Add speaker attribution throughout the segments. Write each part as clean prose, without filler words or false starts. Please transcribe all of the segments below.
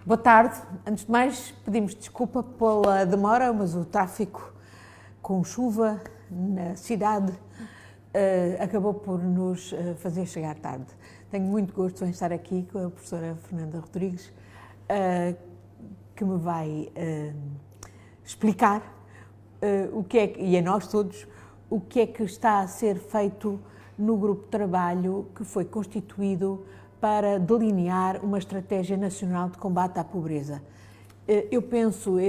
Speaker 1: Boa tarde. Antes de mais, pedimos desculpa pela demora, mas o tráfico com chuva na cidade acabou por nos fazer chegar tarde. Tenho muito gosto em estar aqui com a professora Fernanda Rodrigues, que me vai explicar o que é, e a nós todos, o que é que está a ser feito no grupo de trabalho que foi constituído para delinear uma estratégia nacional de combate à pobreza. Eu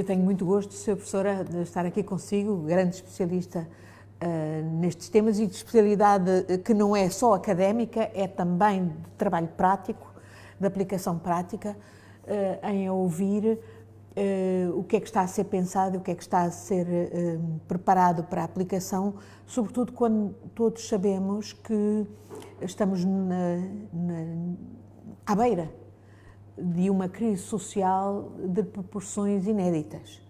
Speaker 1: tenho muito gosto, Sra. Professora, de estar aqui consigo, grande especialista nestes temas e de especialidade que não é só académica, é também de trabalho prático, de aplicação prática, em ouvir o que é que está a ser pensado, o que é que está a ser preparado para a aplicação, sobretudo quando todos sabemos que estamos à beira de uma crise social de proporções inéditas.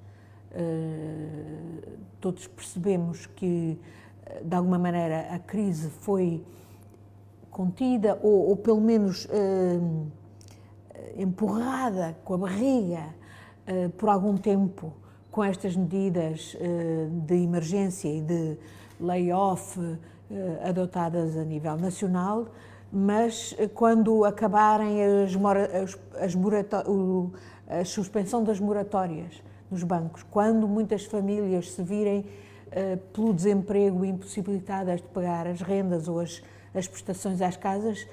Speaker 1: Todos percebemos que, de alguma maneira, a crise foi contida ou pelo menos empurrada com a barriga por algum tempo com estas medidas de emergência e de layoff adotadas a nível nacional, mas quando acabarem a suspensão das moratórias nos bancos, quando muitas famílias se virem pelo desemprego impossibilitadas de pagar as rendas ou as prestações às casas,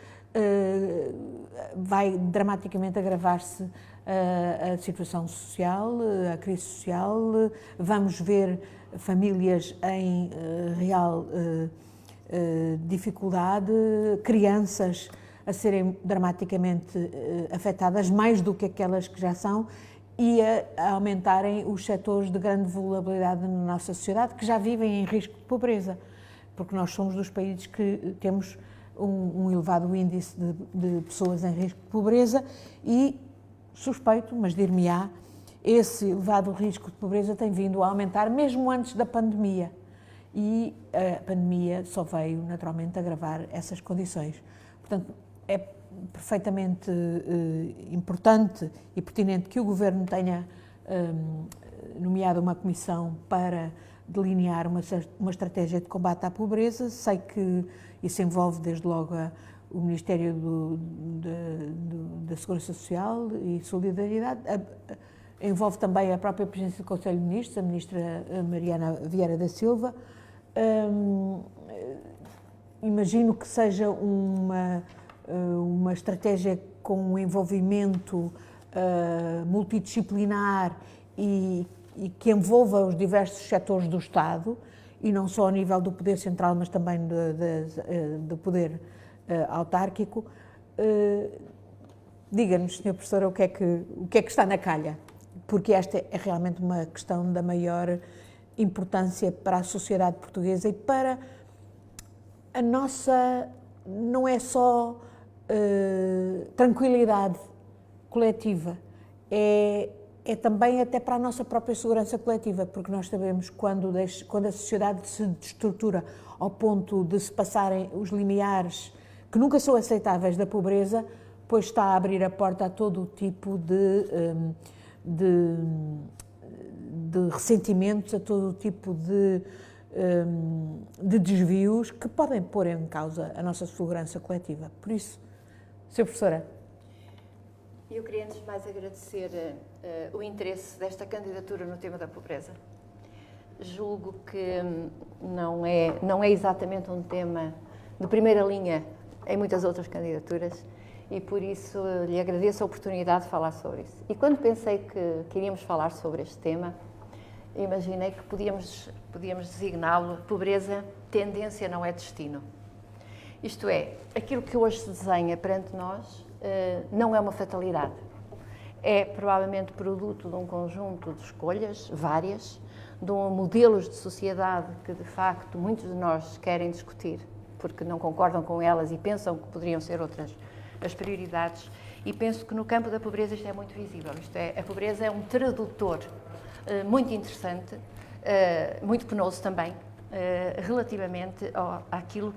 Speaker 1: vai dramaticamente agravar-se a situação social, a crise social. Vamos ver famílias em real dificuldade, crianças a serem dramaticamente afetadas, mais do que aquelas que já são, e a aumentarem os setores de grande vulnerabilidade na nossa sociedade, que já vivem em risco de pobreza, porque nós somos dos países que temos um elevado índice de pessoas em risco de pobreza e suspeito, mas dir-me-á, esse elevado risco de pobreza tem vindo a aumentar mesmo antes da pandemia. E a pandemia só veio naturalmente agravar essas condições. Portanto, é perfeitamente importante e pertinente que o Governo tenha nomeado uma comissão para delinear uma estratégia de combate à pobreza. Sei que isso envolve desde logo o Ministério da Segurança Social e Solidariedade, envolve também a própria Presidência do Conselho de Ministros, a Ministra Mariana Vieira da Silva. Imagino que seja uma estratégia com um envolvimento multidisciplinar e que envolva os diversos setores do Estado, e não só a nível do poder central, mas também do poder autárquico. Diga-nos, Sra. Professora, o que é que está na calha, porque esta é realmente uma questão da maior importância para a sociedade portuguesa e para a nossa, não é só tranquilidade coletiva, é também até para a nossa própria segurança coletiva, porque nós sabemos quando a sociedade se destrutura ao ponto de se passarem os limiares que nunca são aceitáveis da pobreza, pois está a abrir a porta a todo o tipo de ressentimentos, a todo o tipo de desvios que podem pôr em causa a nossa segurança coletiva. Por isso, Sra. Professora.
Speaker 2: Eu queria, antes de mais, agradecer o interesse desta candidatura no tema da pobreza. Julgo que não é exatamente um tema de primeira linha em muitas outras candidaturas e, por isso, lhe agradeço a oportunidade de falar sobre isso. E quando pensei que iríamos falar sobre este tema, imaginei que podíamos designá-lo pobreza, tendência não é destino. Isto é, aquilo que hoje se desenha perante nós não é uma fatalidade. É provavelmente produto de um conjunto de escolhas, várias, de modelos de sociedade que, de facto, muitos de nós querem discutir, porque não concordam com elas e pensam que poderiam ser outras as prioridades. E penso que no campo da pobreza isto é muito visível. Isto é, a pobreza é um tradutor muito interessante, muito penoso também, relativamente àquilo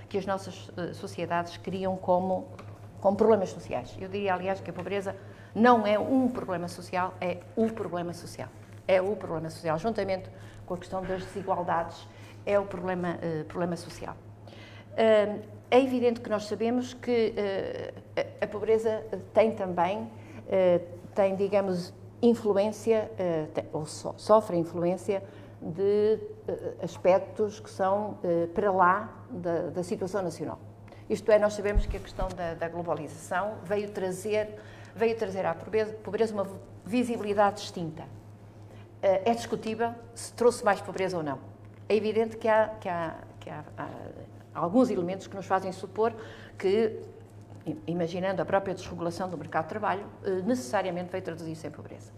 Speaker 2: que as nossas sociedades criam como problemas sociais. Eu diria, aliás, que a pobreza Não é um problema social, é o problema social. É o problema social, juntamente com a questão das desigualdades, é o problema social. É evidente que nós sabemos que a pobreza tem também, digamos, influência, ou sofre influência de aspectos que são para lá da situação nacional. Isto é, nós sabemos que a questão da globalização veio trazer à pobreza uma visibilidade distinta. É discutível se trouxe mais pobreza ou não. É evidente que há alguns elementos que nos fazem supor que, imaginando a própria desregulação do mercado de trabalho, necessariamente veio traduzir-se em pobreza.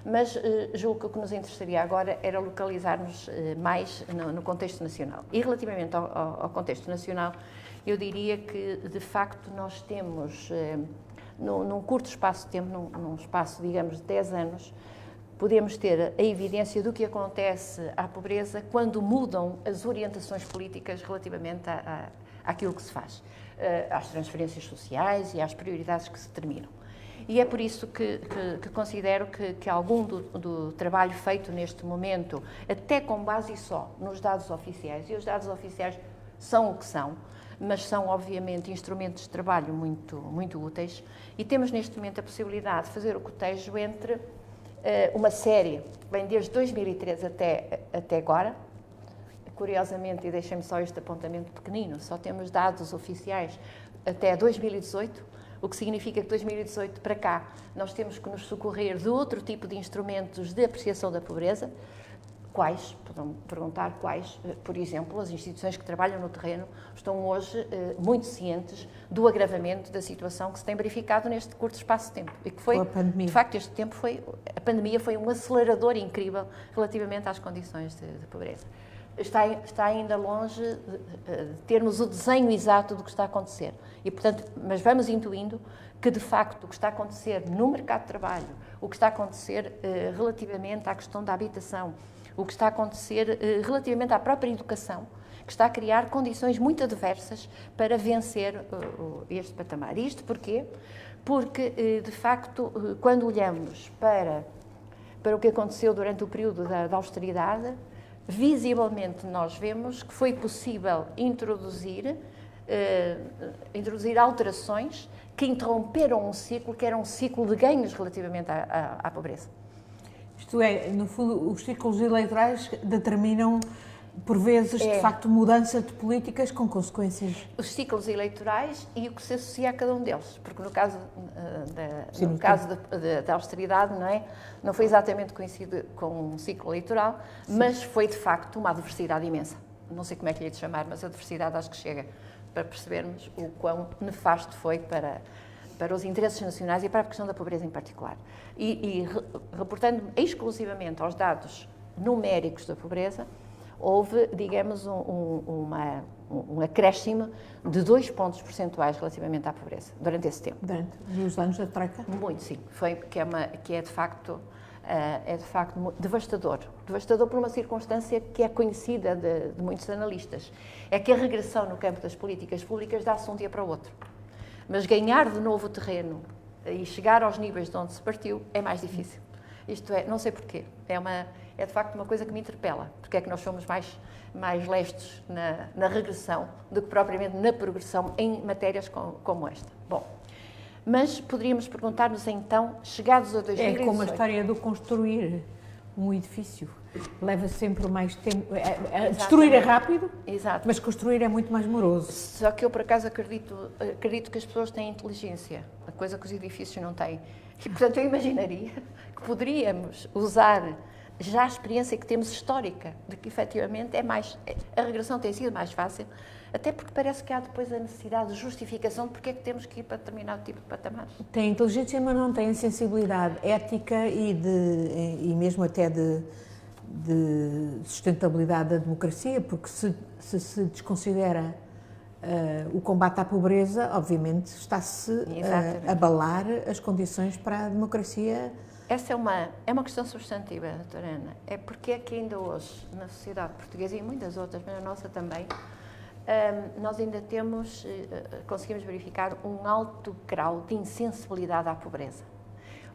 Speaker 2: Mas julgo que o que nos interessaria agora era localizar-nos mais no contexto nacional. E relativamente ao contexto nacional, eu diria que, de facto, nós temos, num curto espaço de tempo, num espaço, digamos, de 10 anos, podemos ter a evidência do que acontece à pobreza quando mudam as orientações políticas relativamente àquilo que se faz, às transferências sociais e às prioridades que se determinam. E é por isso que considero que algum do trabalho feito neste momento, até com base só nos dados oficiais, e os dados oficiais são o que são, mas são, obviamente, instrumentos de trabalho muito úteis, e temos neste momento a possibilidade de fazer o cotejo entre uma série, bem, desde 2013 até agora. Curiosamente, e deixem-me só este apontamento pequenino, só temos dados oficiais até 2018, o que significa que de 2018 para cá nós temos que nos socorrer de outro tipo de instrumentos de apreciação da pobreza. Quais? Podem perguntar quais. Por exemplo, as instituições que trabalham no terreno estão hoje muito cientes do agravamento da situação que se tem verificado neste curto espaço de tempo. E que foi, de facto, a pandemia foi um acelerador incrível relativamente às condições de pobreza. Está ainda longe de termos o desenho exato do que está a acontecer. E, portanto, mas vamos intuindo que, de facto, o que está a acontecer no mercado de trabalho, o que está a acontecer relativamente à questão da habitação, o que está a acontecer relativamente à própria educação, que está a criar condições muito adversas para vencer este patamar. Isto porquê? Porque, de facto, quando olhamos para o que aconteceu durante o período da austeridade, visivelmente nós vemos que foi possível introduzir alterações que interromperam um ciclo que era um ciclo de ganhos relativamente à pobreza.
Speaker 1: Isto é, no fundo, os ciclos eleitorais determinam, por vezes, de facto, mudança de políticas com consequências.
Speaker 2: Os ciclos eleitorais e o que se associa a cada um deles, porque no caso da austeridade, não foi exatamente coincidido com um ciclo eleitoral, mas foi, de facto, uma adversidade imensa. Não sei como é que lhe de chamar, mas a adversidade acho que chega para percebermos o quão nefasto foi para os interesses nacionais e para a questão da pobreza em particular. E reportando exclusivamente aos dados numéricos da pobreza, houve, digamos, um acréscimo de 2 pontos percentuais relativamente à pobreza durante esse tempo.
Speaker 1: Durante os anos da Troika?
Speaker 2: Muito, sim. Que é de facto devastador. Devastador por uma circunstância que é conhecida de muitos analistas. É que a regressão no campo das políticas públicas dá-se de um dia para o outro. Mas ganhar de novo o terreno e chegar aos níveis de onde se partiu é mais difícil. Isto é, não sei porquê, é de facto uma coisa que me interpela, porque é que nós somos mais lestos na regressão do que propriamente na progressão em matérias como esta. Bom, mas poderíamos perguntar-nos então, chegados a 2018...
Speaker 1: É como a história do construir um edifício. Leva sempre mais tempo. Destruir é rápido,
Speaker 2: exato,
Speaker 1: mas construir é muito mais moroso.
Speaker 2: Só que eu, por acaso, acredito que as pessoas têm inteligência, a coisa que os edifícios não têm. E, portanto, eu imaginaria que poderíamos usar já a experiência que temos histórica, de que, efetivamente, a regressão tem sido mais fácil, até porque parece que há depois a necessidade de justificação de porque é que temos que ir para determinado tipo de patamares.
Speaker 1: Tem inteligência, mas não tem sensibilidade ética e mesmo até de sustentabilidade da democracia, porque se desconsidera o combate à pobreza, obviamente está-se a abalar as condições para a democracia.
Speaker 2: Essa é uma questão substantiva, doutora Ana. É porque é que ainda hoje, na sociedade portuguesa e em muitas outras, mas na nossa também, nós ainda conseguimos verificar um alto grau de insensibilidade à pobreza.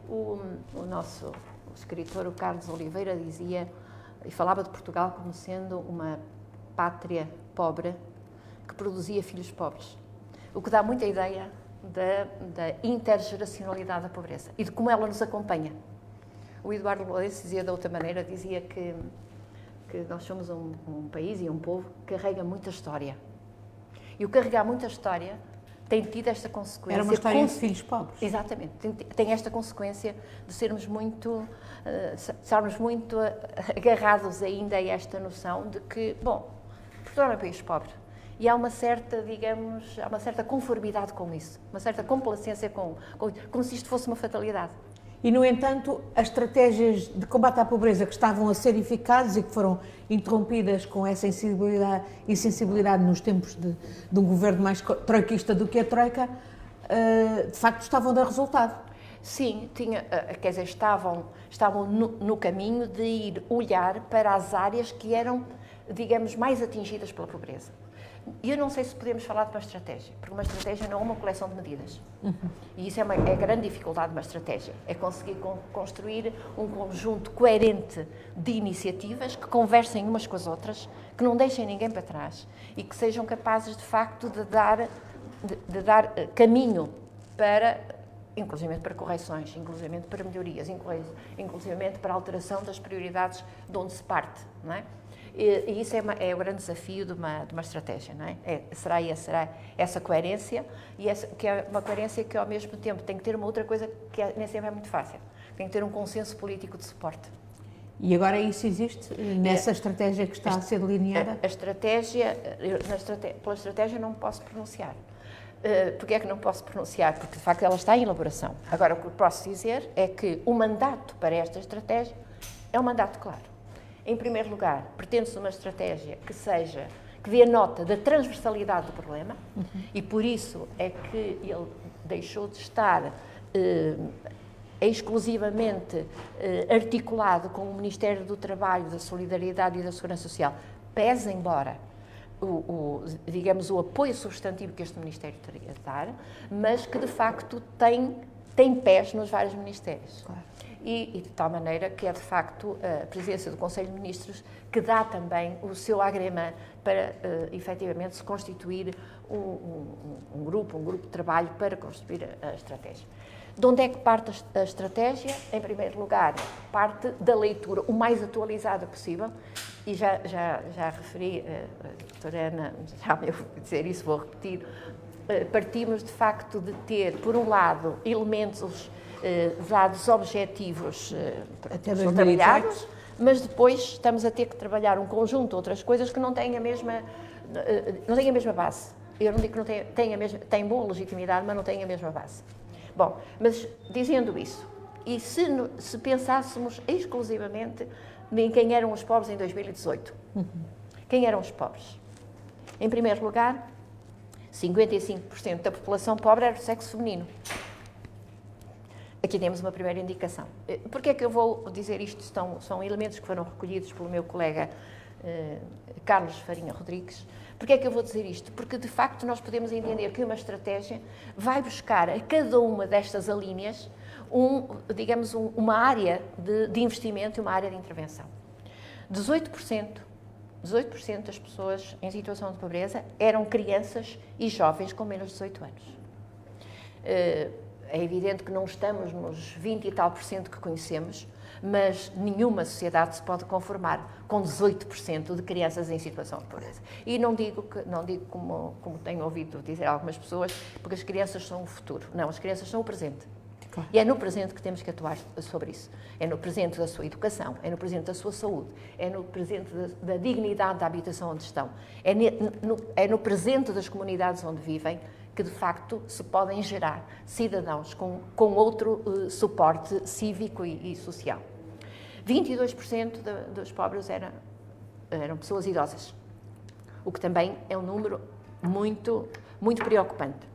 Speaker 2: O nosso escritor, o Carlos Oliveira, dizia e falava de Portugal como sendo uma pátria pobre que produzia filhos pobres, o que dá muita ideia da intergeracionalidade da pobreza e de como ela nos acompanha. O Eduardo Lourenço dizia de outra maneira, dizia que nós somos um país e um povo que carrega muita história. E o carregar muita história tem tido esta consequência.
Speaker 1: Era uma história de filhos pobres.
Speaker 2: Exatamente. Tem esta consequência de sermos muito agarrados ainda a esta noção de que, bom, Portugal é um país pobre. E há uma certa, digamos, há uma certa conformidade com isso, uma certa complacência como se isto fosse uma fatalidade.
Speaker 1: E, no entanto, as estratégias de combate à pobreza que estavam a ser eficazes e que foram interrompidas com essa insensibilidade nos tempos de um governo mais troiquista do que a Troika, de facto estavam a dar resultado.
Speaker 2: Sim, quer dizer, estavam no caminho de ir olhar para as áreas que eram, digamos, mais atingidas pela pobreza. E eu não sei se podemos falar de uma estratégia, porque uma estratégia não é uma coleção de medidas. E isso é a grande dificuldade de uma estratégia, é conseguir construir um conjunto coerente de iniciativas que conversem umas com as outras, que não deixem ninguém para trás e que sejam capazes, de facto, de dar caminho para, inclusive para correções, inclusive para melhorias, inclusive para a alteração das prioridades de onde se parte, não é? E isso é o grande desafio de uma estratégia, não é? Será essa coerência, que é uma coerência que ao mesmo tempo tem que ter uma outra coisa que nem sempre é muito fácil, tem que ter um consenso político de suporte.
Speaker 1: E agora isso existe nessa estratégia que está a ser delineada?
Speaker 2: Pela estratégia não me posso pronunciar. Porquê é que não posso pronunciar? Porque de facto ela está em elaboração. Agora o que posso dizer é que o mandato para esta estratégia é um mandato claro. Em primeiro lugar, pretende-se uma estratégia que dê nota da transversalidade do problema, e por isso é que ele deixou de estar exclusivamente articulado com o Ministério do Trabalho, da Solidariedade e da Segurança Social, pese embora digamos, o apoio substantivo que este Ministério teria de dar, mas que de facto tem pés nos vários ministérios.
Speaker 1: Claro.
Speaker 2: E de tal maneira que é, de facto, a presidência do Conselho de Ministros que dá também o seu agrema para, efetivamente, se constituir um grupo de trabalho para construir a estratégia. De onde é que parte a estratégia? Em primeiro lugar, parte da leitura o mais atualizada possível, e já referi, a doutora Ana já me ouviu dizer isso, vou repetir, partimos, de facto, de ter, por um lado, elementos dados objetivos trabalhados, mas depois estamos a ter que trabalhar um conjunto de outras coisas que não têm a mesma base. Eu não digo que não tem boa legitimidade, mas não têm a mesma base. Bom, mas dizendo isso, e se pensássemos exclusivamente em quem eram os pobres em 2018? Quem eram os pobres? Em primeiro lugar, 55% da população pobre era do sexo feminino. Aqui temos uma primeira indicação. Porquê é que eu vou dizer isto? São elementos que foram recolhidos pelo meu colega Carlos Farinha Rodrigues. Porquê é que eu vou dizer isto? Porque, de facto, nós podemos entender que uma estratégia vai buscar a cada uma destas alíneas uma área de investimento e uma área de intervenção. 18% das pessoas em situação de pobreza eram crianças e jovens com menos de 18 anos. É evidente que não estamos nos 20 e tal % que conhecemos, mas nenhuma sociedade se pode conformar com 18% de crianças em situação de pobreza. E não digo como tenho ouvido dizer algumas pessoas, porque as crianças são o futuro. Não, as crianças são o presente. Claro. E é no presente que temos que atuar sobre isso. É no presente da sua educação, é no presente da sua saúde, é no presente da dignidade da habitação onde estão, é no presente das comunidades onde vivem, que de facto se podem gerar cidadãos com outro suporte cívico e social. 22% dos pobres eram pessoas idosas, o que também é um número muito, muito preocupante.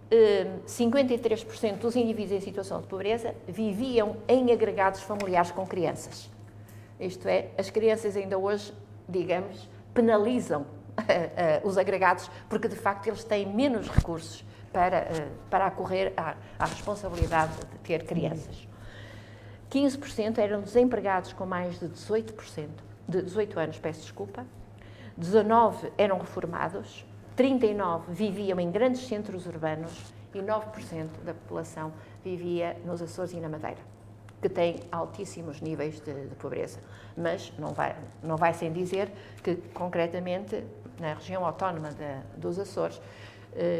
Speaker 2: 53% dos indivíduos em situação de pobreza viviam em agregados familiares com crianças. Isto é, as crianças ainda hoje, digamos, penalizam os agregados, porque de facto eles têm menos recursos para acorrer à responsabilidade de ter crianças. 15% eram desempregados com mais de 18 anos, peço desculpa, 19 eram reformados, 39 viviam em grandes centros urbanos e 9% da população vivia nos Açores e na Madeira, que têm altíssimos níveis de pobreza. Mas não vai sem dizer que, concretamente, na região autónoma dos Açores,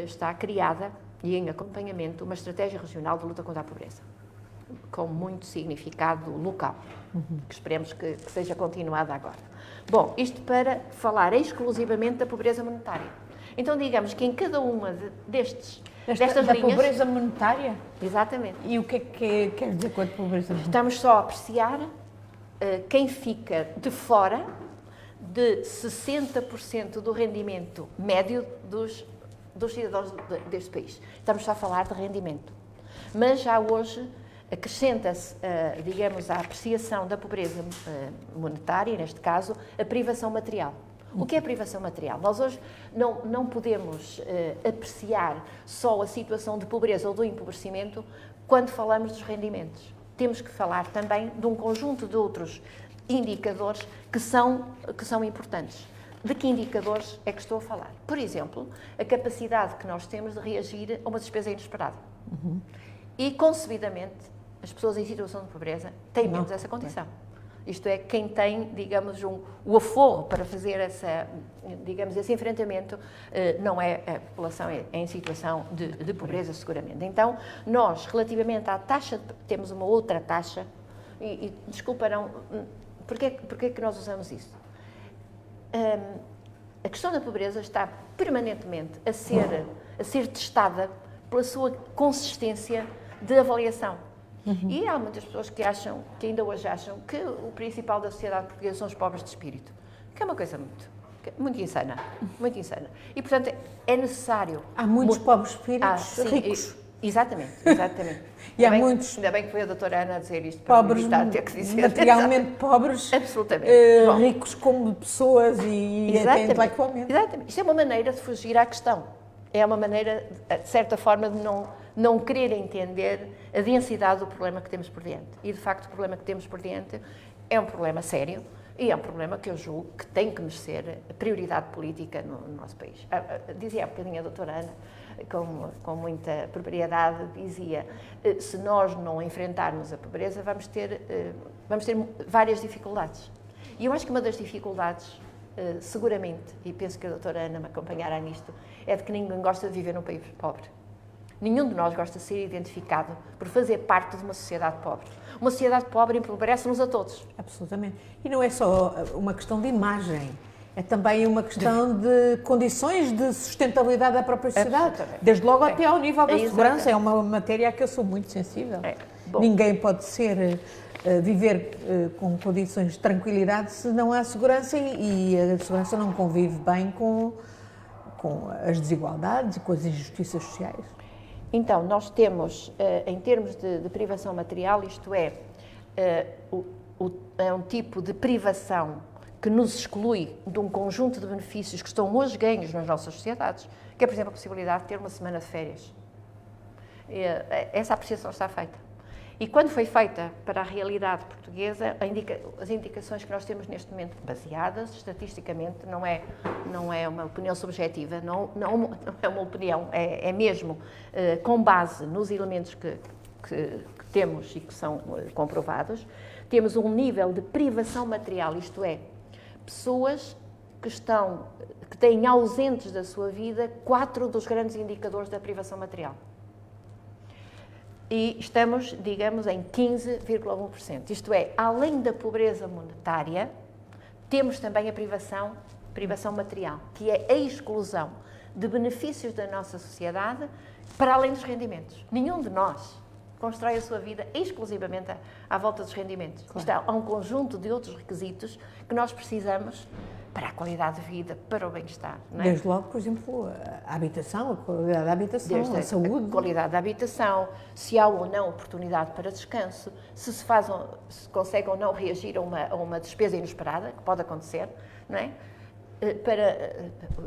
Speaker 2: está criada e em acompanhamento uma estratégia regional de luta contra a pobreza, com muito significado local, que esperemos que seja continuada agora. Bom, isto para falar exclusivamente da pobreza monetária. Então, digamos que em cada uma destas linhas...
Speaker 1: Da pobreza monetária?
Speaker 2: Exatamente.
Speaker 1: E o que é que quer dizer com a pobreza monetária?
Speaker 2: Estamos só a apreciar quem fica de fora de 60% do rendimento médio dos cidadãos deste país. Estamos só a falar de rendimento. Mas já hoje acrescenta-se, digamos, à apreciação da pobreza monetária, neste caso, a privação material. O que é privação material? Nós hoje não podemos apreciar só a situação de pobreza ou do empobrecimento quando falamos dos rendimentos. Temos que falar também de um conjunto de outros indicadores que são importantes. De que indicadores é que estou a falar? Por exemplo, a capacidade que nós temos de reagir a uma despesa inesperada. E, concebidamente, as pessoas em situação de pobreza têm menos essa condição. Isto é, quem tem, digamos, o aforro para fazer esse enfrentamento não é a população em situação de pobreza, seguramente. Então, nós, relativamente à taxa, temos uma outra taxa, e desculparão, porquê que nós usamos isso? A questão da pobreza está permanentemente a ser testada pela sua consistência de avaliação. E há muitas pessoas que ainda hoje acham que o principal da sociedade portuguesa são os pobres de espírito, que é uma coisa muito insana, muito insana. E, portanto, é necessário...
Speaker 1: Há muitos pobres de espíritos ricos.
Speaker 2: Exatamente.
Speaker 1: E há muitos...
Speaker 2: Ainda bem que foi a doutora Ana a dizer isto, para
Speaker 1: pobres,
Speaker 2: ter que dizer.
Speaker 1: materialmente pobres,
Speaker 2: absolutamente.
Speaker 1: Ricos como pessoas e até intelectualmente.
Speaker 2: Exatamente. Isto é uma maneira de fugir à questão. É uma maneira, de certa forma, de não querer entender a densidade do problema que temos por diante. E, de facto, o problema que temos por diante é um problema sério e é um problema que eu julgo que tem que merecer prioridade política no nosso país. Dizia há bocadinho a doutora Ana, com muita propriedade, dizia, se nós não enfrentarmos a pobreza, vamos ter várias dificuldades. E eu acho que uma das dificuldades, seguramente, e penso que a doutora Ana me acompanhará nisto, é de que ninguém gosta de viver num país pobre. Nenhum de nós gosta de ser identificado por fazer parte de uma sociedade pobre. Uma sociedade pobre empobrece-nos a todos.
Speaker 1: Absolutamente. E não é só uma questão de imagem, é também uma questão de condições de sustentabilidade da própria sociedade. Desde logo até ao nível da segurança. É uma matéria a que eu sou muito sensível. Ninguém pode viver com condições de tranquilidade se não há segurança e a segurança não convive bem com as desigualdades e com as injustiças sociais.
Speaker 2: Então, nós temos, em termos de privação material, isto é um tipo de privação que nos exclui de um conjunto de benefícios que estão hoje ganhos nas nossas sociedades, que é, por exemplo, a possibilidade de ter uma semana de férias. Essa apreciação está feita. E quando foi feita para a realidade portuguesa, as indicações que nós temos neste momento, baseadas estatisticamente, não é uma opinião subjetiva, não é uma opinião, é mesmo com base nos elementos que temos e que são comprovados, temos um nível de privação material, isto é, pessoas que têm ausentes da sua vida 4 dos grandes indicadores da privação material. E estamos, digamos, em 15,1%. Isto é, além da pobreza monetária, temos também a privação material, que é a exclusão de benefícios da nossa sociedade para além dos rendimentos. Nenhum de nós constrói a sua vida exclusivamente à volta dos rendimentos. Claro. Há um conjunto de outros requisitos que nós precisamos para a qualidade de vida, para o bem-estar. Não é?
Speaker 1: Desde logo, por exemplo, a habitação, a qualidade da habitação, a saúde.
Speaker 2: A qualidade da habitação, se há ou não oportunidade para descanso, se consegue ou não reagir a uma despesa inesperada, que pode acontecer, não é?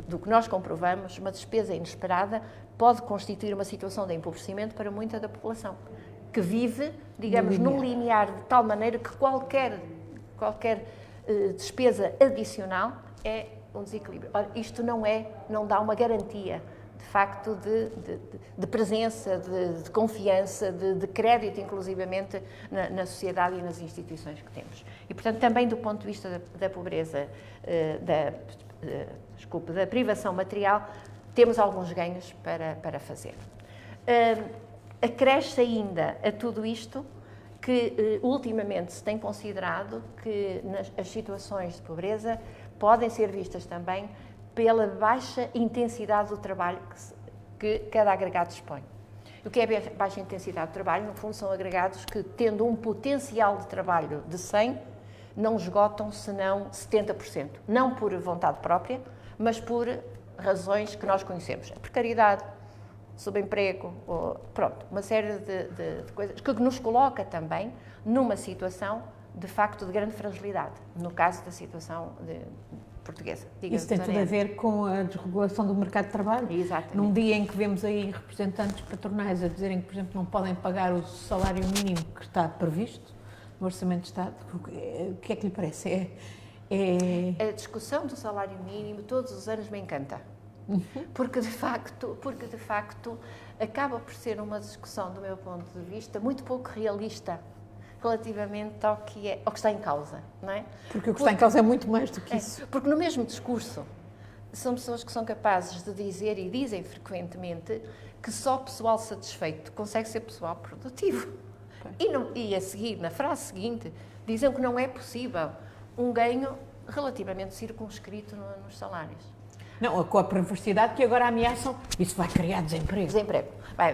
Speaker 2: do que nós comprovamos, uma despesa inesperada pode constituir uma situação de empobrecimento para muita da população, que vive, digamos, num linear de tal maneira que qualquer despesa adicional é um desequilíbrio. Ora, isto não dá uma garantia, de facto, de presença, de confiança, de crédito, inclusivamente, na sociedade e nas instituições que temos. E, portanto, também do ponto de vista da pobreza, da privação material, temos alguns ganhos para fazer. Acresce ainda a tudo isto que, ultimamente, se tem considerado que as situações de pobreza podem ser vistas também pela baixa intensidade do trabalho que cada agregado dispõe. O que é baixa intensidade de trabalho? No fundo, são agregados que, tendo um potencial de trabalho de 100, não esgotam senão 70%. Não por vontade própria, mas por razões que nós conhecemos. A precariedade, subemprego, pronto, uma série de coisas que nos coloca também numa situação, de facto, de grande fragilidade, no caso da situação portuguesa.
Speaker 1: Isso tem tudo a ver com a desregulação do mercado de trabalho?
Speaker 2: Exatamente.
Speaker 1: Num dia em que vemos aí representantes patronais a dizerem que, por exemplo, não podem pagar o salário mínimo que está previsto no Orçamento de Estado, o que é que lhe parece?
Speaker 2: A discussão do salário mínimo todos os anos me encanta. Porque de facto acaba por ser uma discussão, do meu ponto de vista, muito pouco realista relativamente ao que está em causa, não é?
Speaker 1: Porque o que está em causa é muito mais do que isso.
Speaker 2: Porque no mesmo discurso são pessoas que são capazes de dizer, e dizem frequentemente, que só pessoal satisfeito consegue ser pessoal produtivo. E a seguir, na frase seguinte, dizem que não é possível um ganho relativamente circunscrito nos salários.
Speaker 1: Não, com a perversidade que agora ameaçam, isso vai criar desemprego.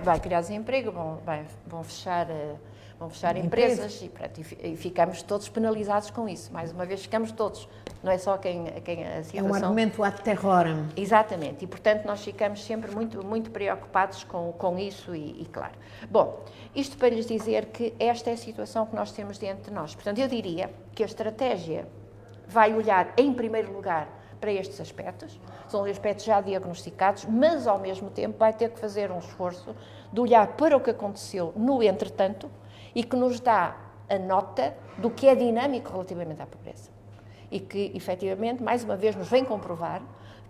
Speaker 2: Vai criar desemprego, vão fechar empresas e ficamos todos penalizados com isso. Mais uma vez, ficamos todos, não é só quem a situação...
Speaker 1: É um argumento ad terrorem.
Speaker 2: Exatamente, e portanto nós ficamos sempre muito, muito preocupados com isso e claro. Bom, isto para lhes dizer que esta é a situação que nós temos diante de nós. Portanto, eu diria que a estratégia vai olhar, em primeiro lugar, para estes aspectos, são aspectos já diagnosticados, mas ao mesmo tempo vai ter que fazer um esforço de olhar para o que aconteceu no entretanto e que nos dá a nota do que é dinâmico relativamente à pobreza. E que, efetivamente, mais uma vez nos vem comprovar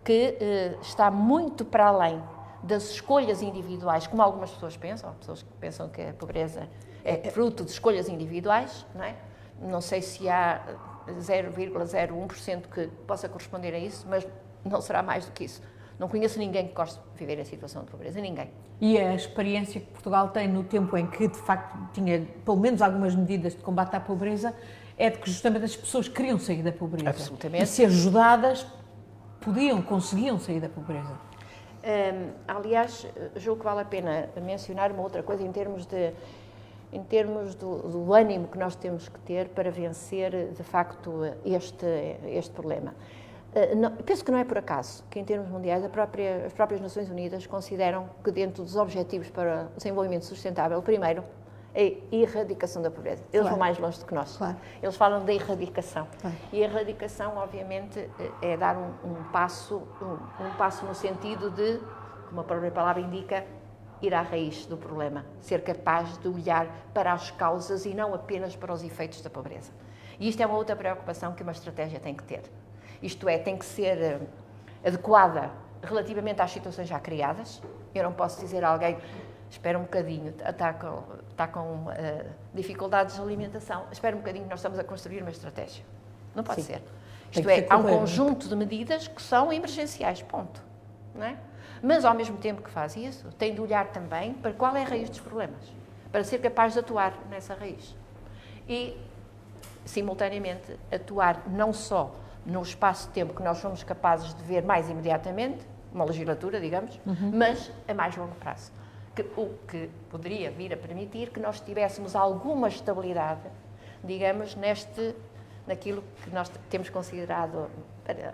Speaker 2: que está muito para além das escolhas individuais, como algumas pessoas pensam, pessoas que pensam que a pobreza é fruto de escolhas individuais, não é? Não sei se há 0,01% que possa corresponder a isso, mas não será mais do que isso. Não conheço ninguém que goste de viver em situação de pobreza, ninguém.
Speaker 1: E a experiência que Portugal tem no tempo em que, de facto, tinha pelo menos algumas medidas de combate à pobreza, é de que justamente as pessoas queriam sair da pobreza.
Speaker 2: Absolutamente.
Speaker 1: E se ajudadas, conseguiam sair da pobreza.
Speaker 2: Aliás, julgo que vale a pena mencionar uma outra coisa em termos do ânimo que nós temos que ter para vencer, de facto, este problema. Penso que não é por acaso que, em termos mundiais, as próprias Nações Unidas consideram que, dentro dos objetivos para o desenvolvimento sustentável, o primeiro é a erradicação da pobreza. Eles vão mais longe do que nós.
Speaker 1: Claro.
Speaker 2: Eles falam da erradicação.
Speaker 1: Claro.
Speaker 2: E a erradicação, obviamente, é dar um passo no sentido de, como a própria palavra indica, ir à raiz do problema, ser capaz de olhar para as causas e não apenas para os efeitos da pobreza. E isto é uma outra preocupação que uma estratégia tem que ter. Isto é, tem que ser adequada relativamente às situações já criadas. Eu não posso dizer a alguém, espera um bocadinho, está com dificuldades de alimentação, espera um bocadinho, nós estamos a construir uma estratégia. Não pode ser. Isto é, há um conjunto de medidas que são emergenciais, ponto. Não é? Mas, ao mesmo tempo que faz isso, tem de olhar também para qual é a raiz dos problemas, para ser capaz de atuar nessa raiz. E, simultaneamente, atuar não só no espaço de tempo que nós somos capazes de ver mais imediatamente, uma legislatura, digamos, mas a mais longo prazo. O que poderia vir a permitir que nós tivéssemos alguma estabilidade, digamos, naquilo que nós temos considerado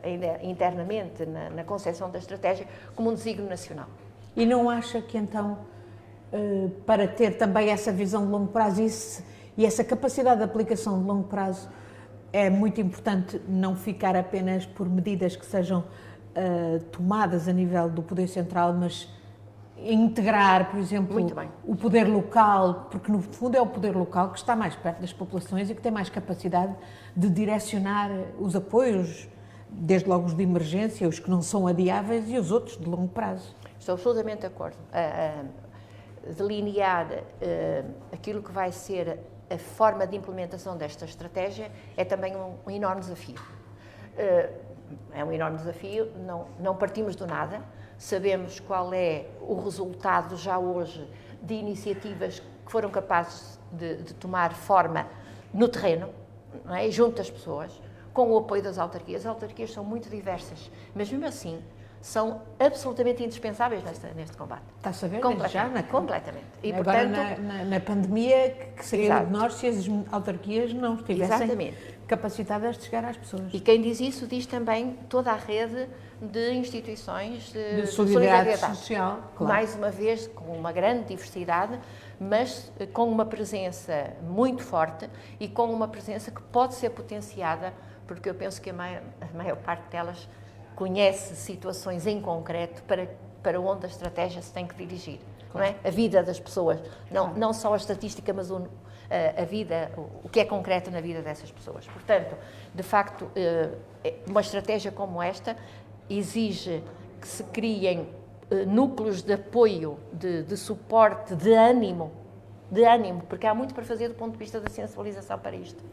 Speaker 2: ainda internamente na concepção da estratégia como um desígnio nacional.
Speaker 1: E não acha que então, para ter também essa visão de longo prazo e essa capacidade de aplicação de longo prazo, é muito importante não ficar apenas por medidas que sejam tomadas a nível do Poder Central, mas integrar, por exemplo, o poder local, porque no fundo é o poder local que está mais perto das populações e que tem mais capacidade de direcionar os apoios, desde logo os de emergência, os que não são adiáveis e os outros de longo prazo.
Speaker 2: Estou absolutamente de acordo. Delinear aquilo que vai ser a forma de implementação desta estratégia é também um enorme desafio. É um enorme desafio, não partimos do nada, sabemos qual é o resultado já hoje de iniciativas que foram capazes de tomar forma no terreno, não é? Junto às pessoas, com o apoio das autarquias. As autarquias são muito diversas, mas mesmo assim são absolutamente indispensáveis neste combate.
Speaker 1: Está-se a ver?
Speaker 2: Completamente.
Speaker 1: E, agora, portanto, na pandemia, que seria de nós se as autarquias não estivessem capacitadas de chegar às pessoas.
Speaker 2: E quem diz isso diz também toda a rede de instituições
Speaker 1: de solidariedade social.
Speaker 2: Claro. Mais uma vez, com uma grande diversidade, mas com uma presença muito forte e com uma presença que pode ser potenciada, porque eu penso que a maior parte delas conhece situações em concreto para onde a estratégia se tem que dirigir. Claro. Não é? A vida das pessoas, não só a estatística, mas a vida, o que é concreto na vida dessas pessoas. Portanto, de facto, uma estratégia como esta exige que se criem núcleos de apoio, de suporte, de ânimo, porque há muito para fazer do ponto de vista da sensibilização para isto.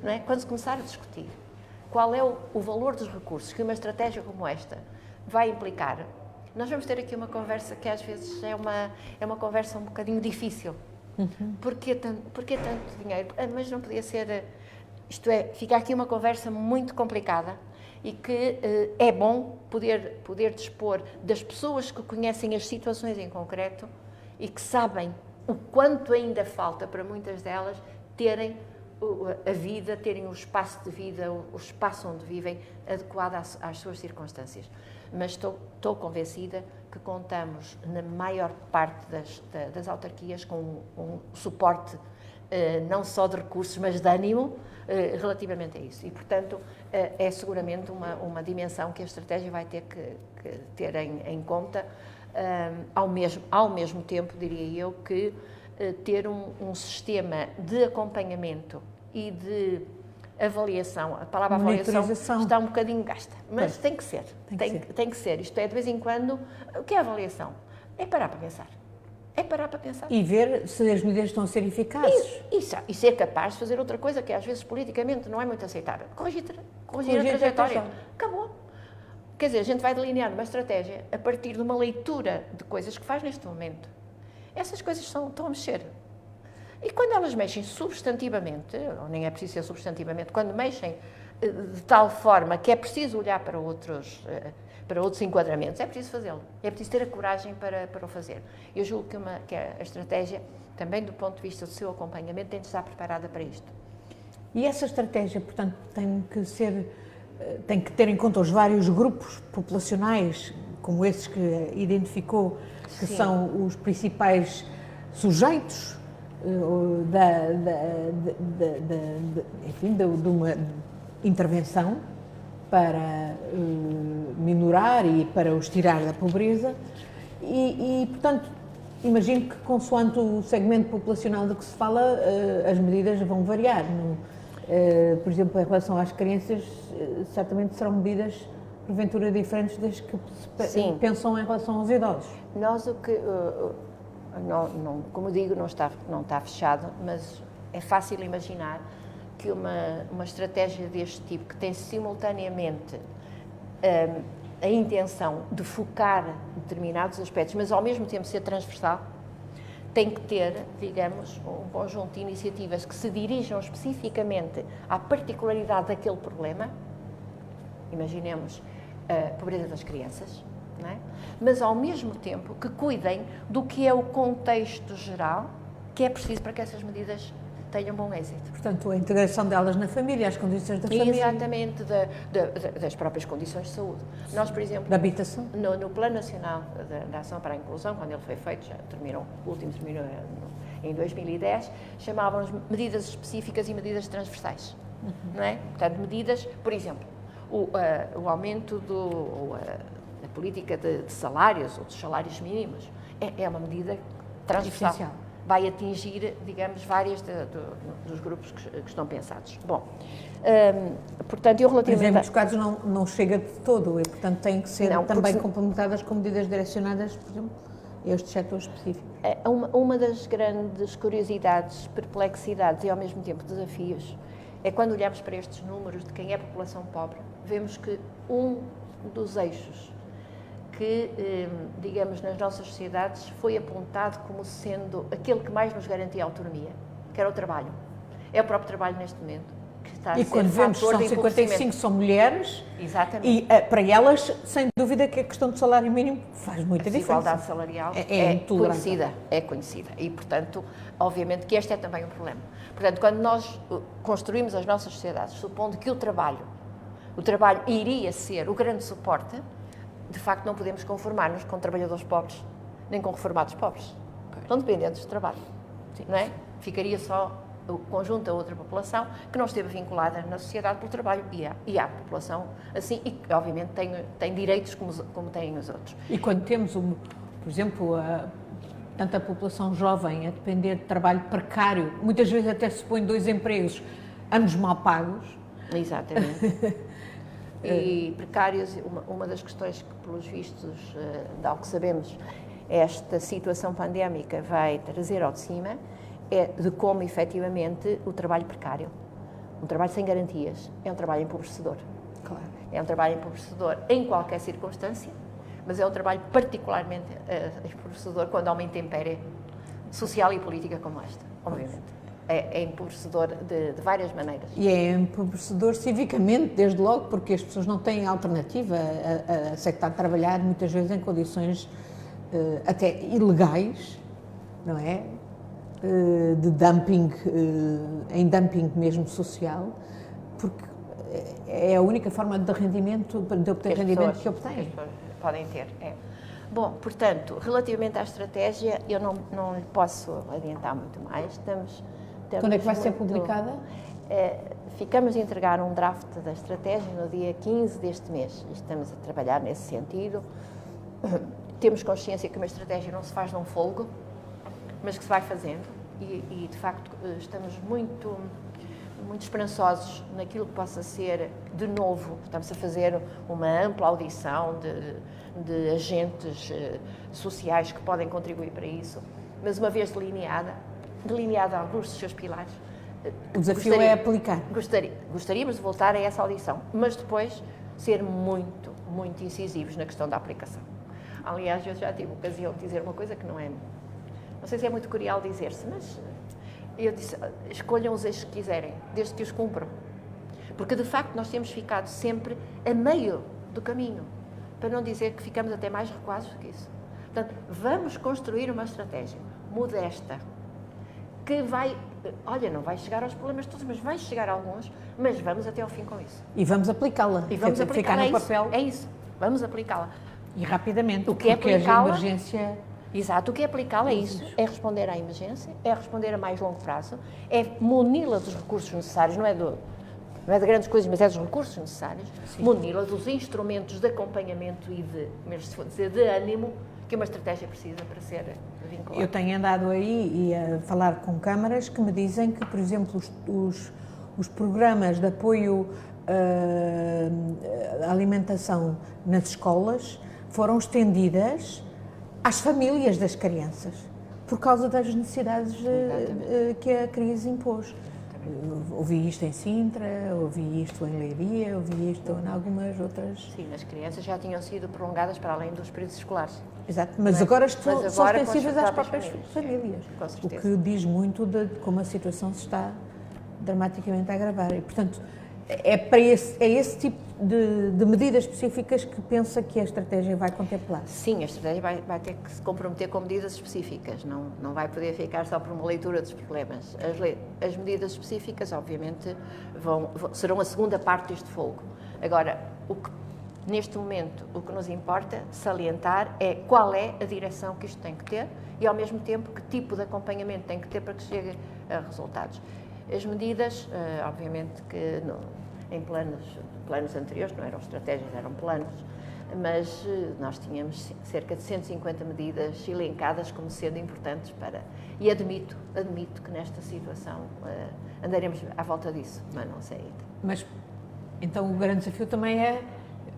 Speaker 2: Não é? Quando se começar a discutir qual é o valor dos recursos que uma estratégia como esta vai implicar, nós vamos ter aqui uma conversa que às vezes é uma conversa um bocadinho difícil. Porquê tanto dinheiro? Mas não podia ser... Isto é, fica aqui uma conversa muito complicada e que é bom poder dispor das pessoas que conhecem as situações em concreto e que sabem o quanto ainda falta para muitas delas terem a vida, terem o espaço de vida, o espaço onde vivem, adequado às suas circunstâncias. Mas estou convencida que contamos, na maior parte das autarquias, com um suporte não só de recursos, mas de ânimo, relativamente a isso. E, portanto, é seguramente uma dimensão que a estratégia vai ter que ter em conta, ao mesmo tempo, diria eu, que ter um sistema de acompanhamento e de avaliação. A palavra avaliação está um bocadinho gasta, mas tem que ser. Tem que ser. Isto é, de vez em quando, o que é avaliação? É parar para pensar.
Speaker 1: E ver se as medidas estão a ser eficazes.
Speaker 2: E ser capaz de fazer outra coisa que às vezes politicamente não é muito aceitável. Corrigir a trajetória. Acabou. Quer dizer, a gente vai delinear uma estratégia a partir de uma leitura de coisas que faz neste momento. Essas coisas estão a mexer. E quando elas mexem substantivamente, ou nem é preciso ser substantivamente, quando mexem de tal forma que é preciso olhar para outros enquadramentos, é preciso fazê-lo. É preciso ter a coragem para o fazer. Eu julgo que a estratégia, também do ponto de vista do seu acompanhamento, tem de estar preparada para isto.
Speaker 1: E essa estratégia, portanto, tem que ter em conta os vários grupos populacionais, como esses que identificou, que Sim. são os principais sujeitos de uma intervenção para minorar e para os tirar da pobreza e, portanto, imagino que consoante o segmento populacional de que se fala, as medidas vão variar. Por exemplo, em relação às crianças, certamente serão medidas porventura diferentes das que se pensam em relação aos idosos.
Speaker 2: Nós como digo, não está fechado, mas é fácil imaginar que uma estratégia deste tipo, que tem simultaneamente a intenção de focar determinados aspectos, mas ao mesmo tempo ser transversal, tem que ter, digamos, um conjunto de iniciativas que se dirijam especificamente à particularidade daquele problema. Imaginemos a pobreza das crianças, não é? Mas ao mesmo tempo que cuidem do que é o contexto geral que é preciso para que essas medidas tenham bom êxito.
Speaker 1: Portanto, a integração delas na família, as condições da família.
Speaker 2: Exatamente, das próprias condições de saúde. Nós, por exemplo,
Speaker 1: da habitação.
Speaker 2: No Plano Nacional de Ação para a Inclusão, quando ele foi feito, o último terminou em 2010, chamávamos medidas específicas e medidas transversais. não é? Portanto, medidas, por exemplo, o aumento da política de salários, ou dos salários mínimos, é uma medida transversal.
Speaker 1: Essencial.
Speaker 2: Vai atingir, digamos, vários dos grupos que estão pensados. Bom, portanto, eu
Speaker 1: Mas em
Speaker 2: relativamente...
Speaker 1: muitos casos não chega de todo e, portanto, têm que ser
Speaker 2: Não,
Speaker 1: também
Speaker 2: porque-
Speaker 1: complementadas com medidas direcionadas, por exemplo, a estes setores específicos.
Speaker 2: Uma das grandes curiosidades, perplexidades e, ao mesmo tempo, desafios é quando olhamos para estes números de quem é a população pobre, vemos que um dos eixos que, digamos, nas nossas sociedades foi apontado como sendo aquele que mais nos garantia autonomia, que era o trabalho. É o próprio trabalho neste momento que está a
Speaker 1: E
Speaker 2: ser
Speaker 1: quando vemos que
Speaker 2: fator
Speaker 1: são
Speaker 2: de
Speaker 1: 55
Speaker 2: empobrecimento.
Speaker 1: são mulheres,
Speaker 2: Exatamente.
Speaker 1: e para elas, sem dúvida, que a questão do salário mínimo faz muita
Speaker 2: A desigualdade
Speaker 1: diferença.
Speaker 2: salarial
Speaker 1: É intolerável.
Speaker 2: é conhecida e, portanto, obviamente que este é também um problema. Portanto, quando nós construímos as nossas sociedades, supondo que o trabalho iria ser o grande suporte, de facto não podemos conformar-nos com trabalhadores pobres, nem com reformados pobres. Estão dependentes de trabalho, não é? Ficaria só o conjunto da outra população que não esteve vinculada na sociedade pelo trabalho e há população assim e que obviamente tem direitos como têm os outros.
Speaker 1: E quando temos, por exemplo, tanta população jovem a depender de trabalho precário, muitas vezes até se põe 2 empregos, ambos mal pagos.
Speaker 2: Exatamente. E precários, uma das questões que, pelos vistos, ao que sabemos, esta situação pandémica vai trazer ao de cima, é de como, efetivamente, o trabalho precário, um trabalho sem garantias, é um trabalho empobrecedor.
Speaker 1: Claro.
Speaker 2: É um trabalho empobrecedor em qualquer circunstância, mas é um trabalho particularmente empobrecedor quando há uma intempérie social e política como esta, obviamente. É empobrecedor de várias maneiras.
Speaker 1: E é empobrecedor civicamente, desde logo, porque as pessoas não têm alternativa a aceitar trabalhar, muitas vezes em condições até ilegais, não é? De dumping, em dumping mesmo social, porque é a única forma de rendimento, de obter rendimento que obtêm.
Speaker 2: As pessoas podem ter. Bom, portanto, relativamente à estratégia, eu não lhe posso adiantar muito mais.
Speaker 1: Quando é que vai ser publicada?
Speaker 2: Ficamos de entregar um draft da estratégia no dia 15 deste mês. Estamos a trabalhar nesse sentido. Temos consciência que uma estratégia não se faz num folgo, mas que se vai fazendo e de facto, estamos muito esperançosos naquilo que possa ser de novo. Estamos a fazer uma ampla audição de agentes sociais que podem contribuir para isso, mas uma vez delineada alguns dos seus pilares.
Speaker 1: O desafio é aplicar.
Speaker 2: Gostaríamos de voltar a essa audição, mas depois ser muito, muito incisivos na questão da aplicação. Aliás, eu já tive ocasião de dizer uma coisa que não sei se é muito curial dizer-se, mas eu disse, escolham os eixos que quiserem, desde que os cumpram. Porque, de facto, nós temos ficado sempre a meio do caminho, para não dizer que ficamos até mais recuados do que isso. Portanto, vamos construir uma estratégia modesta, que não vai chegar aos problemas todos, mas vai chegar a alguns, mas vamos até ao fim com isso.
Speaker 1: E vamos aplicá-la.
Speaker 2: E vamos
Speaker 1: ficar no papel.
Speaker 2: É isso, vamos aplicá-la.
Speaker 1: E rapidamente,
Speaker 2: O que é
Speaker 1: porque a
Speaker 2: aplicá-la?
Speaker 1: emergência...
Speaker 2: Exato, o que é aplicá-la é isso, é responder à emergência, é responder a mais longo prazo, é muni-la dos recursos necessários, não é de grandes coisas, mas é dos recursos necessários, muni-la dos instrumentos de acompanhamento e de ânimo que uma estratégia precisa para ser vinculada.
Speaker 1: Eu tenho andado aí e a falar com câmaras que me dizem que, por exemplo, os programas de apoio à alimentação nas escolas foram estendidas às famílias das crianças, por causa das necessidades que a crise impôs. Ouvi isto em Sintra, ouvi isto em Leiria, ouvi isto em algumas outras...
Speaker 2: Sim, as crianças já tinham sido prolongadas para além dos períodos escolares.
Speaker 1: Exato, mas agora são extensivas às próprias famílias,
Speaker 2: com
Speaker 1: o que diz muito de como a situação se está dramaticamente a agravar. E, portanto, é esse tipo de medidas específicas que pensa que a estratégia vai contemplar.
Speaker 2: Sim, a estratégia vai ter que se comprometer com medidas específicas, não vai poder ficar só por uma leitura dos problemas. As medidas específicas, obviamente, serão a segunda parte deste fogo. Agora, neste momento, o que nos importa salientar é qual é a direção que isto tem que ter e, ao mesmo tempo, que tipo de acompanhamento tem que ter para que chegue a resultados. As medidas, obviamente que em planos anteriores, não eram estratégias, eram planos, mas nós tínhamos cerca de 150 medidas elencadas como sendo importantes para... E admito que nesta situação andaremos à volta disso, mas não sei ainda.
Speaker 1: Mas, então, o grande desafio também é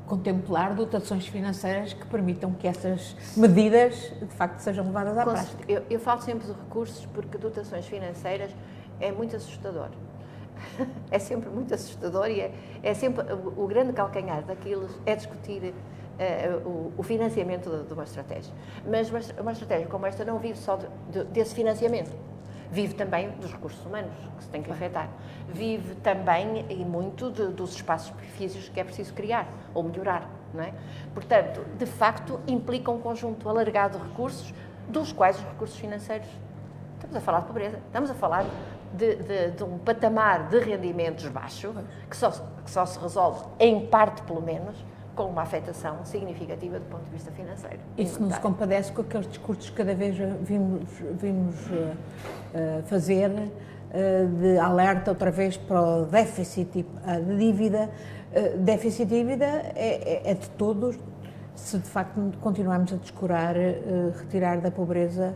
Speaker 1: contemplar dotações financeiras que permitam que essas medidas, de facto, sejam levadas à prática.
Speaker 2: Eu falo sempre de recursos porque dotações financeiras é muito assustador. É sempre muito assustador e é sempre o grande calcanhar daquilo é discutir o financiamento de uma estratégia. Mas uma estratégia como esta não vive só desse financiamento. Vive também dos recursos humanos que se tem que afetar. Vive também e muito dos espaços físicos que é preciso criar ou melhorar, não é? Portanto, de facto, implica um conjunto alargado de recursos, dos quais os recursos financeiros. Estamos a falar de pobreza, estamos a falar de um patamar de rendimentos baixo, que só se resolve, em parte pelo menos, com uma afetação significativa do ponto de vista financeiro.
Speaker 1: Isso não se compadece com aqueles discursos que cada vez vimos fazer de alerta outra vez para o déficit de dívida. Déficit de dívida é de todos, se de facto continuarmos a descurar, retirar da pobreza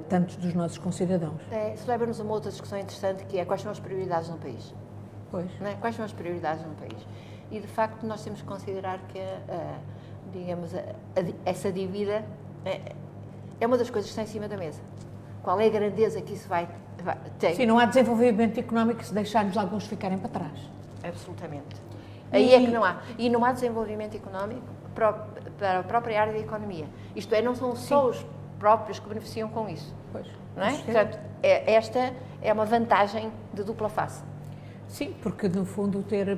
Speaker 1: tantos dos nossos concidadãos.
Speaker 2: Isso leva-nos a uma outra discussão interessante, que é quais são as prioridades no país.
Speaker 1: Pois.
Speaker 2: Não é? Quais são as prioridades no país? E, de facto, nós temos que considerar que, digamos, essa dívida é uma das coisas que está em cima da mesa. Qual é a grandeza que isso vai ter?
Speaker 1: Sim, não há desenvolvimento económico se deixarmos alguns ficarem para trás.
Speaker 2: Absolutamente. Aí é que não há. E não há desenvolvimento económico para a própria área da economia. Isto é, não são só os próprios que beneficiam com isso.
Speaker 1: Pois.
Speaker 2: Não é? Portanto, esta é uma vantagem de dupla face.
Speaker 1: Sim, porque no fundo ter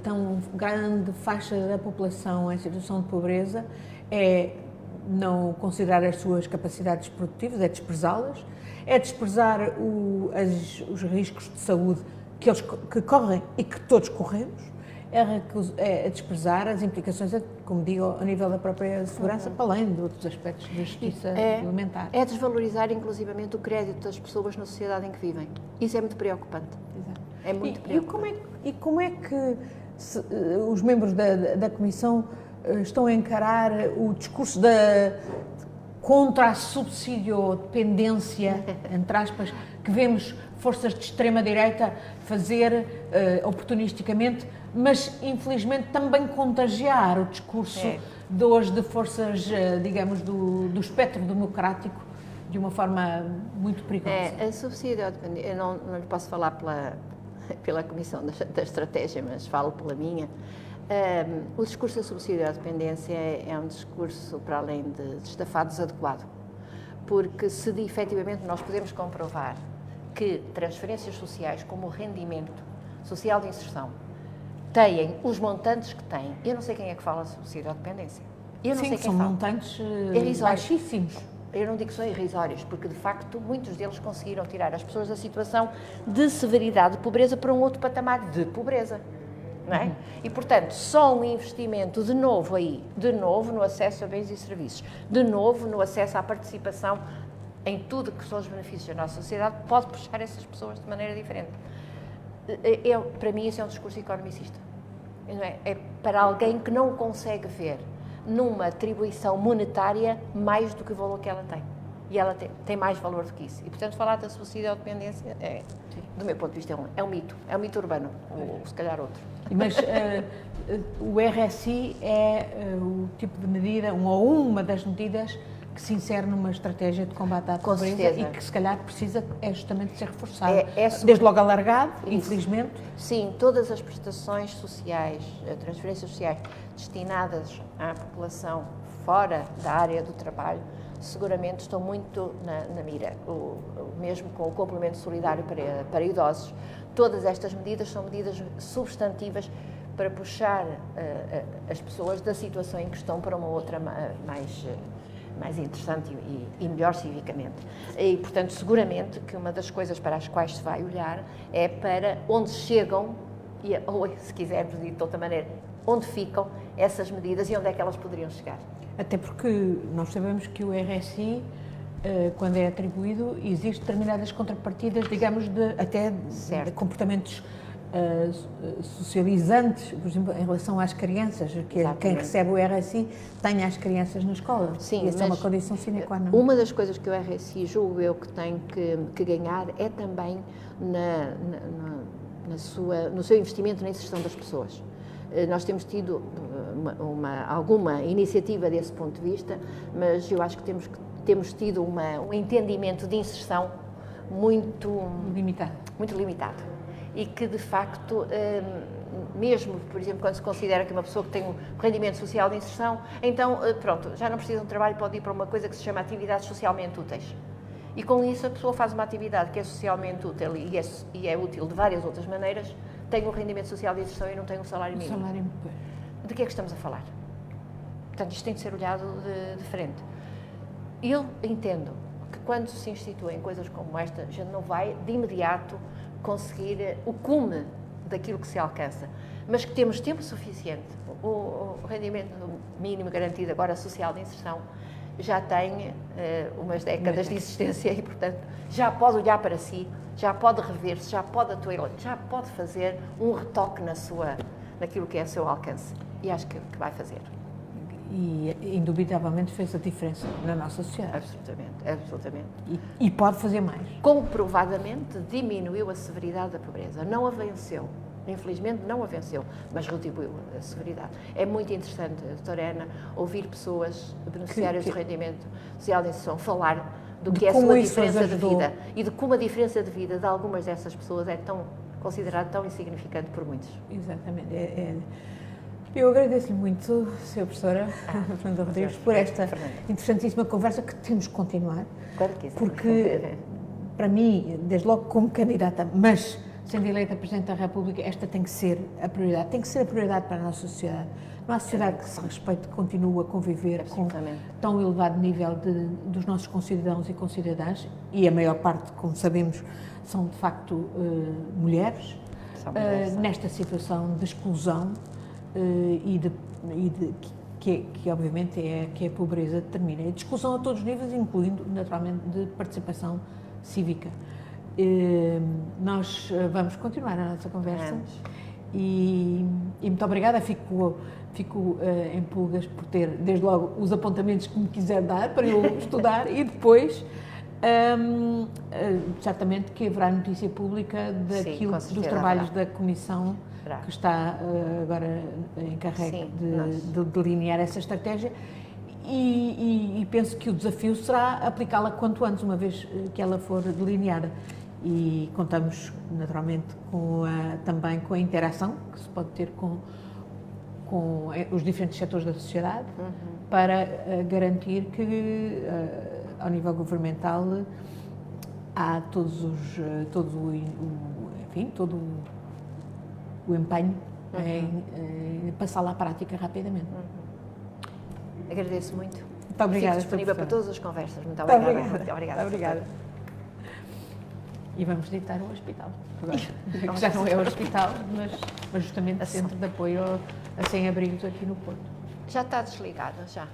Speaker 1: tão grande faixa da população em situação de pobreza é não considerar as suas capacidades produtivas, é desprezá-las, é desprezar os riscos de saúde que correm e que todos corremos, é desprezar as implicações, como digo, a nível da própria segurança, para além de outros aspectos da justiça alimentar.
Speaker 2: É desvalorizar inclusivamente o crédito das pessoas na sociedade em que vivem. Isso é muito preocupante.
Speaker 1: Exato.
Speaker 2: É muito preocupante.
Speaker 1: E como é que os membros da Comissão estão a encarar o discurso contra a subsidiodependência, entre aspas, que vemos forças de extrema-direita fazer oportunisticamente, mas infelizmente também contagiar o discurso de hoje de forças, digamos, do espectro democrático de uma forma muito perigosa?
Speaker 2: A subsidiodependência, eu não lhe posso falar pela Comissão da Estratégia, mas falo pela minha. O discurso da subsidiodependência é um discurso, para além de estafado, desadequado, porque se efetivamente nós podemos comprovar que transferências sociais como o rendimento social de inserção têm os montantes que têm, eu não sei quem é que fala de subsidiodependência. Eu não sei quem
Speaker 1: são
Speaker 2: fala.
Speaker 1: Montantes
Speaker 2: baixíssimos. Eu não digo que são irrisórios, porque de facto muitos deles conseguiram tirar as pessoas da situação de severidade de pobreza para um outro patamar de pobreza. Não é? E, portanto, só um investimento de novo no acesso a bens e serviços, de novo no acesso à participação em tudo que são os benefícios da nossa sociedade, pode puxar essas pessoas de maneira diferente. Para mim, isso é um discurso economicista. Não é? É para alguém que não consegue ver numa atribuição monetária mais do que o valor que ela tem. E ela tem mais valor do que isso. E, portanto, falar da subsidiodependência, do meu ponto de vista, é um mito urbano, ou se calhar outro.
Speaker 1: Mas o RSI é o tipo de medida, uma das medidas que se insere numa estratégia de combate à pobreza e que, se calhar, precisa justamente ser reforçada. Desde logo alargado, infelizmente.
Speaker 2: Sim, todas as prestações sociais, transferências sociais destinadas à população fora da área do trabalho, seguramente estão muito na mira, mesmo com o complemento solidário para idosos. Todas estas medidas são medidas substantivas para puxar as pessoas da situação em que estão para uma outra mais interessante e melhor civicamente. E, portanto, seguramente que uma das coisas para as quais se vai olhar é para onde chegam, ou se quisermos dizer de outra maneira, onde ficam essas medidas e onde é que elas poderiam chegar.
Speaker 1: Até porque nós sabemos que o RSI quando é atribuído, existem determinadas contrapartidas, digamos, até de comportamentos socializantes, por exemplo, em relação às crianças, que quem recebe o RSI tenha as crianças na escola.
Speaker 2: Sim,
Speaker 1: e essa é uma condição sine qua non.
Speaker 2: Uma das coisas que o RSI, julgo eu, que tem que ganhar é também no seu investimento na inserção das pessoas. Nós temos tido alguma iniciativa desse ponto de vista, mas eu acho que temos tido um entendimento de inserção muito limitado. E que, de facto, mesmo, por exemplo, quando se considera que uma pessoa que tem um rendimento social de inserção, então, pronto, já não precisa de um trabalho, pode ir para uma coisa que se chama atividades socialmente úteis. E com isso a pessoa faz uma atividade que é socialmente útil e é útil de várias outras maneiras, tem um rendimento social de inserção e não tem um salário mínimo. De que é que estamos a falar? Portanto, isto tem de ser olhado de frente. Eu entendo que quando se instituem coisas como esta, a gente não vai de imediato conseguir o cume daquilo que se alcança, mas que temos tempo suficiente. O rendimento mínimo garantido agora social de inserção já tem umas décadas de existência e, portanto, já pode olhar para si, já pode rever-se, já pode atuar, já pode fazer um retoque naquilo que é o seu alcance. E acho que vai fazer.
Speaker 1: E, indubitavelmente, fez a diferença na nossa sociedade.
Speaker 2: Absolutamente.
Speaker 1: E pode fazer mais.
Speaker 2: Comprovadamente diminuiu a severidade da pobreza. Não a venceu. Infelizmente não a venceu, mas retribuiu a severidade. É muito interessante, doutora Ana, ouvir pessoas beneficiárias do rendimento social de inserção falar do que é a sua diferença de vida e de como a diferença de vida de algumas dessas pessoas é considerada tão insignificante por muitos.
Speaker 1: Exatamente. Eu agradeço-lhe muito, Sra. Professora Fernanda Rodrigues, por esta interessantíssima conversa que temos que continuar.
Speaker 2: Claro que sim.
Speaker 1: Porque, para mim, desde logo como candidata, mas sendo eleita Presidente da República, esta tem que ser a prioridade. Tem que ser a prioridade para a nossa sociedade. Não há sociedade que se respeite, continue a conviver com tão elevado nível dos nossos concidadãos e concidadãs, e a maior parte, como sabemos, são de facto mulheres, nesta situação de exclusão que obviamente é a pobreza determina. E de exclusão a todos os níveis, incluindo, naturalmente, de participação cívica. Nós vamos continuar a nossa conversa e muito obrigada. Fico em pulgas por ter, desde logo, os apontamentos que me quiser dar para eu estudar e depois, certamente que haverá notícia pública dos trabalhos da Comissão que está agora encarregue de delinear essa estratégia. E penso que o desafio será aplicá-la quanto antes, uma vez que ela for delineada. E contamos, naturalmente, também com a interação que se pode ter com os diferentes setores da sociedade para garantir que, ao nível governamental, há todo o empenho em passá-la à prática rapidamente.
Speaker 2: Agradeço muito.
Speaker 1: Muito obrigada.
Speaker 2: Fico disponível para todas as conversas. Muito obrigada.
Speaker 1: Muito obrigada. E vamos deitar o hospital. Agora, que já não é o hospital, mas justamente centro de apoio a sem-abrigos aqui no Porto.
Speaker 2: Já está desligada, já.